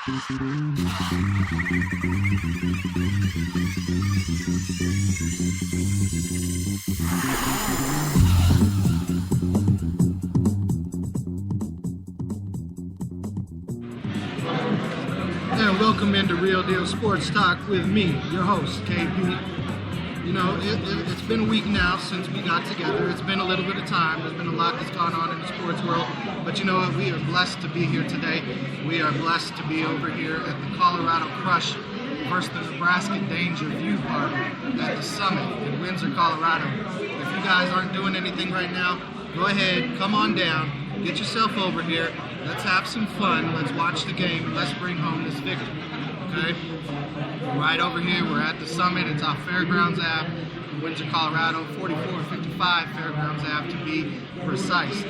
And welcome into Real Deal Sports Talk with me, your host, KP. You know, it's been a week now since we got together. It's been a little bit of time. There's been a lot that's gone on in the sports world. But you know what? We are blessed to be here today. We are blessed to be over here at the Colorado Crush versus the Nebraska Danger view party at the Summit in Windsor, Colorado. If you guys aren't doing anything right now, go ahead, come on down, get yourself over here. Let's have some fun. Let's watch the game, and let's bring home this victory. Okay? Right over here, we're at the Summit. It's off Fairgrounds Ave, Windsor, Colorado, 4455 Fairgrounds Ave to be precise.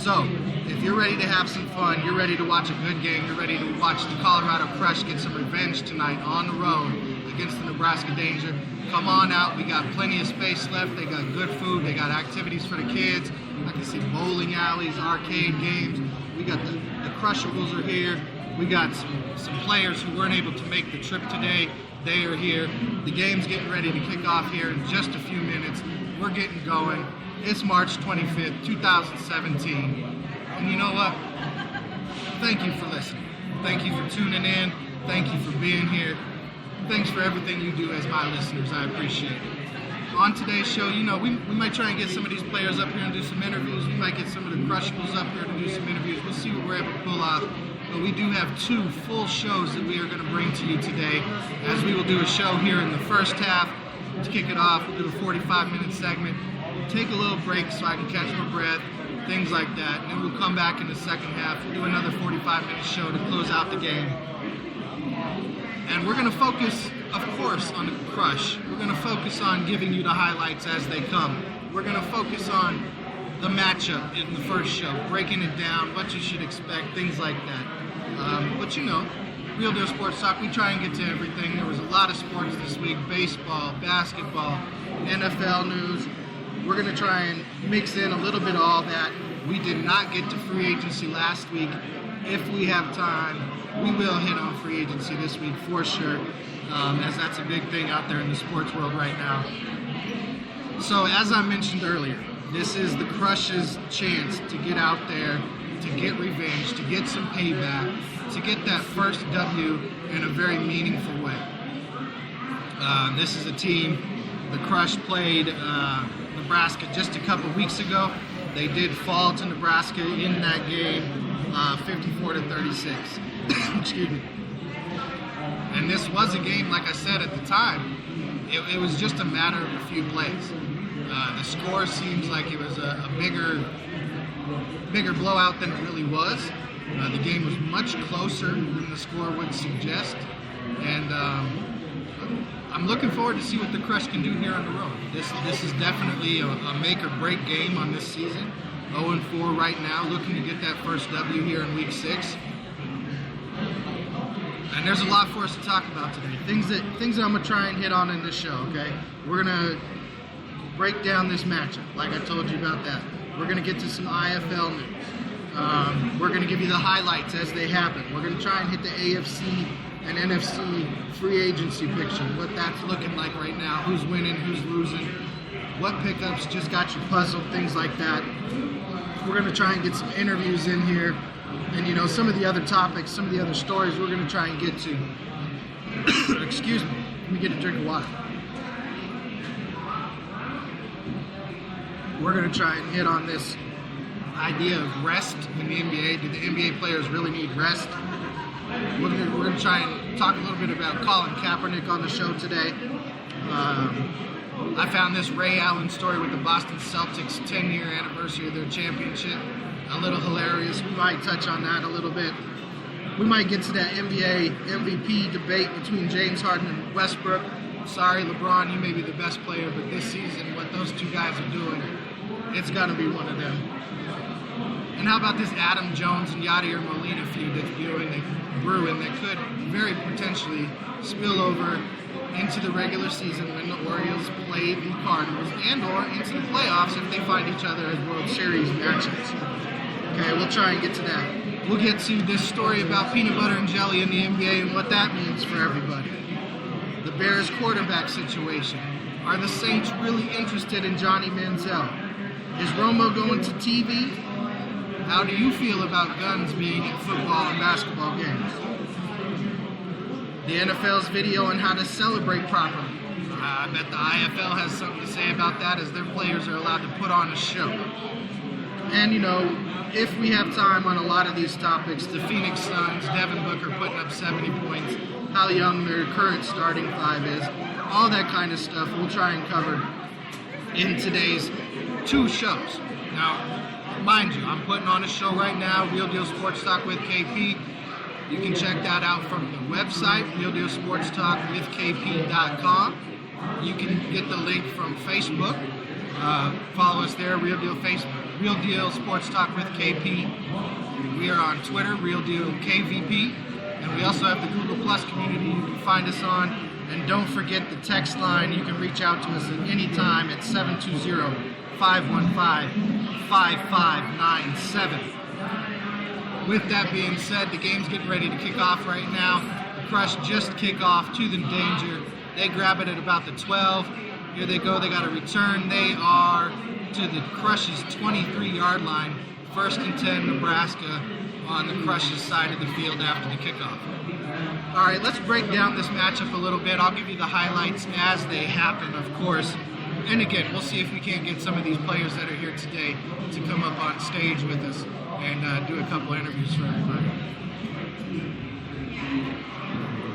So, if you're ready to have some fun, you're ready to watch a good game, you're ready to watch the Colorado Crush get some revenge tonight on the road against the Nebraska Danger, come on out. We got plenty of space left. They got good food. They got activities for the kids. I can see bowling alleys, arcade games. We got the Crushables are here. We got some players who weren't able to make the trip today. They are here. The game's getting ready to kick off here in just a few minutes. We're getting going. It's March 25th, 2017. And you know what? Thank you for listening. Thank you for tuning in. Thank you for being here. Thanks for everything you do as my listeners. I appreciate it. On today's show, you know, we might try and get some of these players up here and do some interviews. We might get some of the Crushables up here to do some interviews. We'll see what we're able to pull off. But we do have two full shows that we are going to bring to you today, as we will do a show here in the first half. To kick it off, we'll do a 45-minute segment, take a little break so I can catch my breath, things like that. And then we'll come back in the second half. We'll do another 45-minute show to close out the game. And we're going to focus, of course, on the Crush. We're going to focus on giving you the highlights as they come. We're going to focus on the matchup in the first show, breaking it down, what you should expect, things like that. But you know, Real Deal Sports Talk, we try and get to everything. There was a lot of sports this week: baseball, basketball, NFL news. We're going to try and mix in a little bit of all that. We did not get to free agency last week. If we have time, we will hit on free agency this week for sure, as that's a big thing out there in the sports world right now. So as I mentioned earlier, this is the Crush's chance to get out there, to get revenge, to get some payback, to get that first W in a very meaningful way. This is a team, the Crush played Nebraska just a couple weeks ago. They did fall to Nebraska in that game, 54-36. Excuse me. And this was a game, like I said at the time, it was just a matter of a few plays. The score seems like it was a bigger blowout than it really was. The game was much closer than the score would suggest. And I'm looking forward to see what the Crush can do here on the road. This is definitely a make or break game on this season. 0-4 right now, looking to get that first W here in week 6. And there's a lot for us to talk about today. Things that I'm gonna try and hit on in this show, okay? We're gonna break down this matchup, like I told you about that. We're gonna get to some IFL news. We're gonna give you the highlights as they happen. We're gonna try and hit the AFC and NFC free agency picture, what that's looking like right now, who's winning, who's losing, what pickups just got you puzzled, things like that. We're gonna try and get some interviews in here. And you know, some of the other topics, some of the other stories we're going to try and get to. Excuse me, let me get a drink of water. We're going to try and hit on this idea of rest in the NBA. Do the NBA players really need rest? We're going to try and talk a little bit about Colin Kaepernick on the show today. I found this Ray Allen story with the Boston Celtics 10-year anniversary of their championship a little hilarious. We might touch on that a little bit. We might get to that NBA MVP debate between James Harden and Westbrook. Sorry, LeBron, you may be the best player, but this season, what those two guys are doing, it's got to be one of them. And how about this Adam Jones and Yadier Molina feud that's brewing that could very potentially spill over into the regular season when the Orioles play the Cardinals, and or into the playoffs if they find each other as World Series matchups. Okay, we'll try and get to that. we'll get to this story about peanut butter and jelly in the NBA and what that means for everybody. The Bears quarterback situation. Are the Saints really interested in Johnny Manziel? Is Romo going to TV? How do you feel about guns being in football and basketball games? The NFL's video on how to celebrate properly. I bet the IFL has something to say about that, as their players are allowed to put on a show. And, if we have time on a lot of these topics, the Phoenix Suns, Devin Booker putting up 70 points, how young their current starting five is, all that kind of stuff we'll try and cover in today's 2 shows. Now, mind you, I'm putting on a show right now, Real Deal Sports Talk with KP. You can check that out from the website, realdealsportstalkwithkp.com. You can get the link from Facebook. Follow us there, Real Deal Sports Talk with KP. We are on Twitter, Real Deal KVP. And we also have the Google Plus community you can find us on. And don't forget the text line. You can reach out to us at any time at 720-515-5597. With that being said, the game's getting ready to kick off right now. The Crush just kick off to the Danger. They grab it at about the 12. Here they go. They got a return. They are to the Crush's 23-yard line. 1st and 10, Nebraska on the Crush's side of the field after the kickoff. All right, let's break down this matchup a little bit. I'll give you the highlights as they happen, of course. And again, we'll see if we can't get some of these players that are here today to come up on stage with us and do a couple interviews for everybody.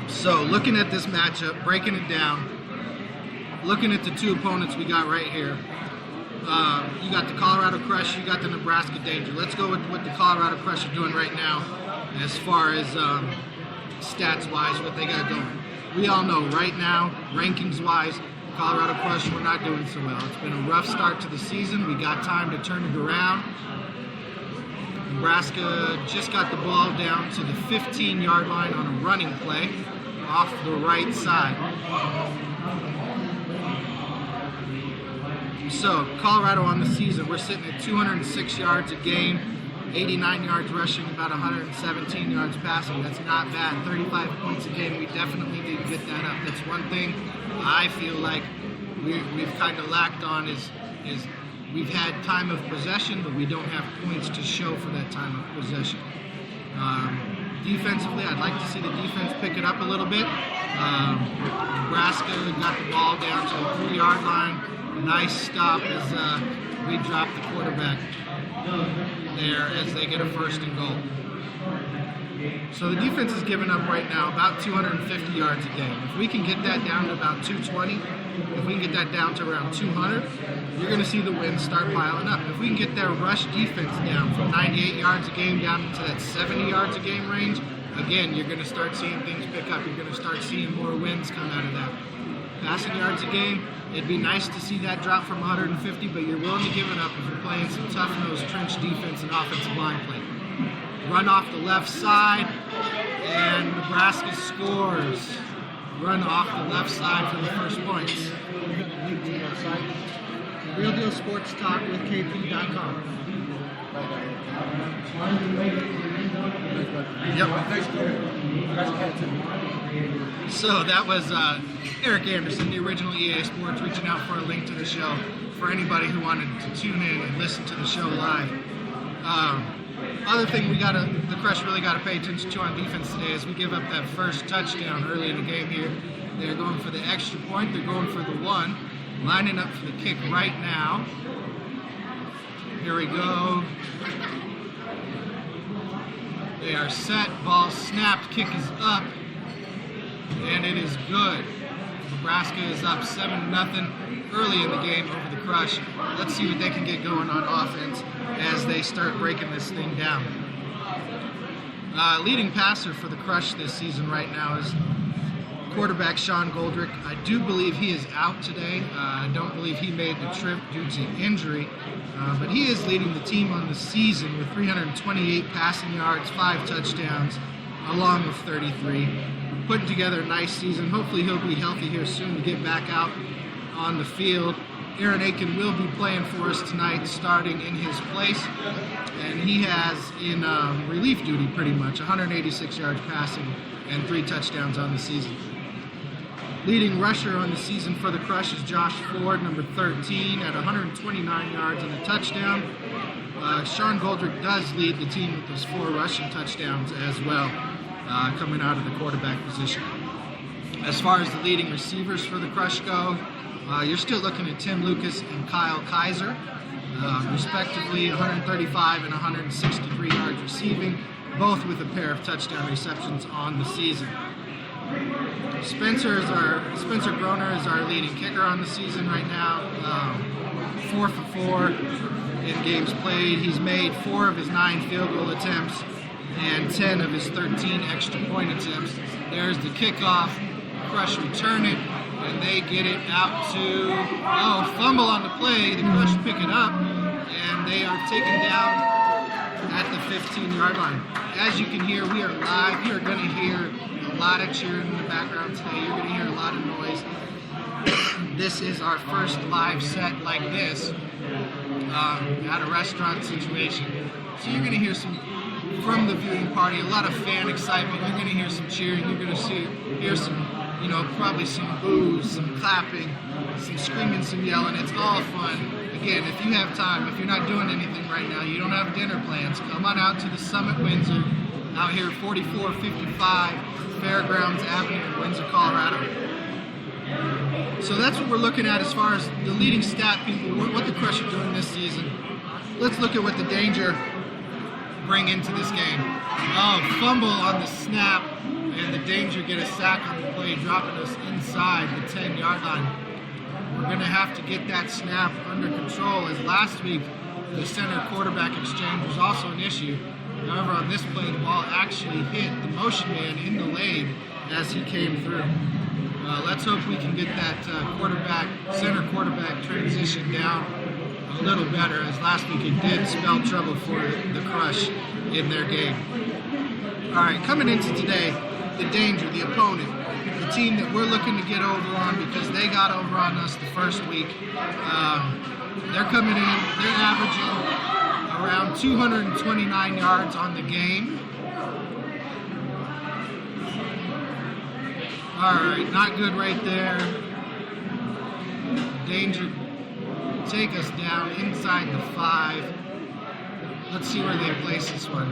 So, looking at this matchup, breaking it down, looking at the 2 opponents we got right here. You got the Colorado Crush, you got the Nebraska Danger. Let's go with what the Colorado Crush are doing right now as far as stats-wise, what they got going. We all know right now, rankings-wise, Colorado Crush, we're not doing so well. It's been a rough start to the season. We got time to turn it around. Nebraska just got the ball down to the 15-yard line on a running play off the right side. So, Colorado on the season, we're sitting at 206 yards a game, 89 yards rushing, about 117 yards passing. That's not bad. 35 points a game. We definitely need to get that up. That's one thing I feel like we've kind of lacked on is we've had time of possession, but we don't have points to show for that time of possession. Defensively, I'd like to see the defense pick it up a little bit. Nebraska got the ball down to the 3-yard line. Nice stop as we drop the quarterback there as they get a 1st and goal. So the defense is giving up right now about 250 yards a game. If we can get that down to about 220, if we can get that down to around 200, you're going to see the wins start piling up. If we can get their rush defense down from 98 yards a game down into that 70 yards a game range, again, you're going to start seeing things pick up. You're going to start seeing more wins come out of that. Passing yards a game, it'd be nice to see that drop from 150, but you're willing to give it up if you're playing some tough-nosed trench defense and offensive line play. Run off the left side, and Nebraska scores. Run off the left side for the first points. Real Deal Sports Talk with KP.com. Yep. So that was Eric Anderson, the original EA Sports, reaching out for a link to the show for anybody who wanted to tune in and listen to the show live. Other thing the Crush really got to pay attention to on defense today is we give up that first touchdown early in the game here. They're going for the extra point. They're going for the 1. Lining up for the kick right now. Here we go. They are set. Ball snapped. Kick is up. And it is good. Nebraska is up 7-0 early in the game over the Crush. Let's see what they can get going on offense as they start breaking this thing down. Leading passer for the Crush this season right now is quarterback Sean Goldrick. I do believe he is out today. I don't believe he made the trip due to injury, but he is leading the team on the season with 328 passing yards, 5 touchdowns, along with 33. Putting together a nice season. Hopefully he'll be healthy here soon to get back out on the field Aaron Aiken will be playing for us tonight, starting in his place. And he has, in relief duty pretty much, 186 yards passing and 3 touchdowns on the season. Leading rusher on the season for the Crush is Josh Ford, number 13, at 129 yards and a touchdown. Sean Goldrick does lead the team with those 4 rushing touchdowns as well, coming out of the quarterback position. As far as the leading receivers for the Crush go, you're still looking at Tim Lucas and Kyle Kaiser, respectively 135 and 163 yards receiving, both with a pair of touchdown receptions on the season. Spencer Groner is our leading kicker on the season right now, 4 for 4 in games played. He's made 4 of his 9 field goal attempts and 10 of his 13 extra point attempts. There's the kickoff. Crush return it, and they get it out to, fumble on the play. The Crush pick it up, and they are taken down at the 15-yard line. As you can hear, we are live. You are going to hear a lot of cheering in the background today. You're going to hear a lot of noise. This is our first live set like this at a restaurant situation. So you're going to hear some, from the viewing party, a lot of fan excitement. You're going to hear some cheering. You're going to hear some, probably some boos, some clapping, some screaming, some yelling. It's all fun. Again, if you have time, if you're not doing anything right now, you don't have dinner plans, come on out to the Summit Windsor, out here 4455 Fairgrounds Avenue in Windsor, Colorado. So that's what we're looking at as far as the leading stat people, what the Crush are doing this season. Let's look at what the Danger bring into this game. Fumble on the snap, and the Danger get a sack on the play, dropping us inside the 10-yard line. We're going to have to get that snap under control, as last week the center quarterback exchange was also an issue. However, on this play, the ball actually hit the motion man in the leg as he came through. Let's hope we can get that center quarterback transition down a little better, as last week it did spell trouble for the Crush in their game. All right, coming into today, the Danger, the opponent, the team that we're looking to get over on because they got over on us the first week. They're coming in, they're averaging around 229 yards on the game. All right, not good right there. Danger take us down inside the 5. Let's see where they place this one.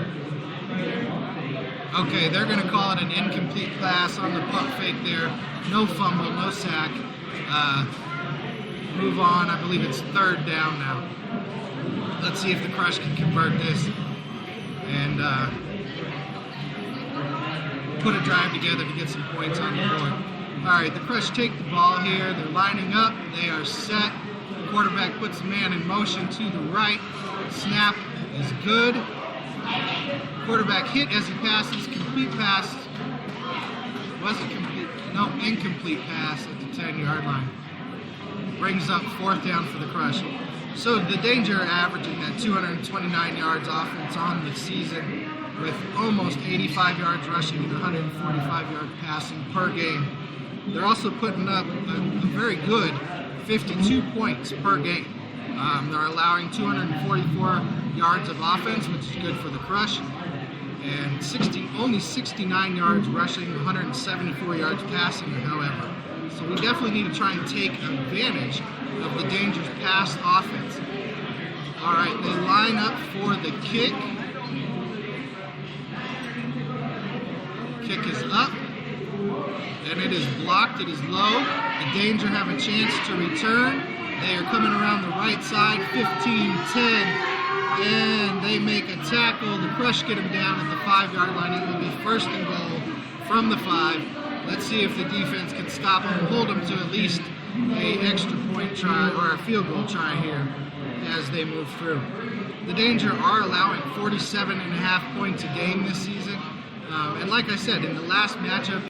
Okay, they're going to call it an incomplete pass on the pump fake there. No fumble, no sack. Move on. I believe it's 3rd down now. Let's see if the Crush can convert this and put a drive together to get some points on the board. All right, the Crush take the ball here. They're lining up. They are set. The quarterback puts the man in motion to the right. Snap is good. Quarterback hit as he passes. Complete pass. Was it complete? No, incomplete pass at the 10-yard line. Brings up 4th down for the Crush. So the Danger are averaging that 229 yards offense on the season with almost 85 yards rushing and 145 yards passing per game. They're also putting up a very good 52 points per game. They're allowing 244 yards of offense, which is good for the Crush, and only 69 yards rushing, 174 yards passing, however. So we definitely need to try and take advantage of the Danger's past offense. All right, they line up for the kick. Kick is up, and it is blocked. It is low. The Danger have a chance to return. They are coming around the right side, 15-10, and they make a tackle. The Crush get them down at the 5-yard line. It will be 1st and goal from the 5. Let's see if the defense can stop them, hold them to at least a extra point try or a field goal try here as they move through. The Danger are allowing 47.5 points a game this season. And like I said, in the last matchup,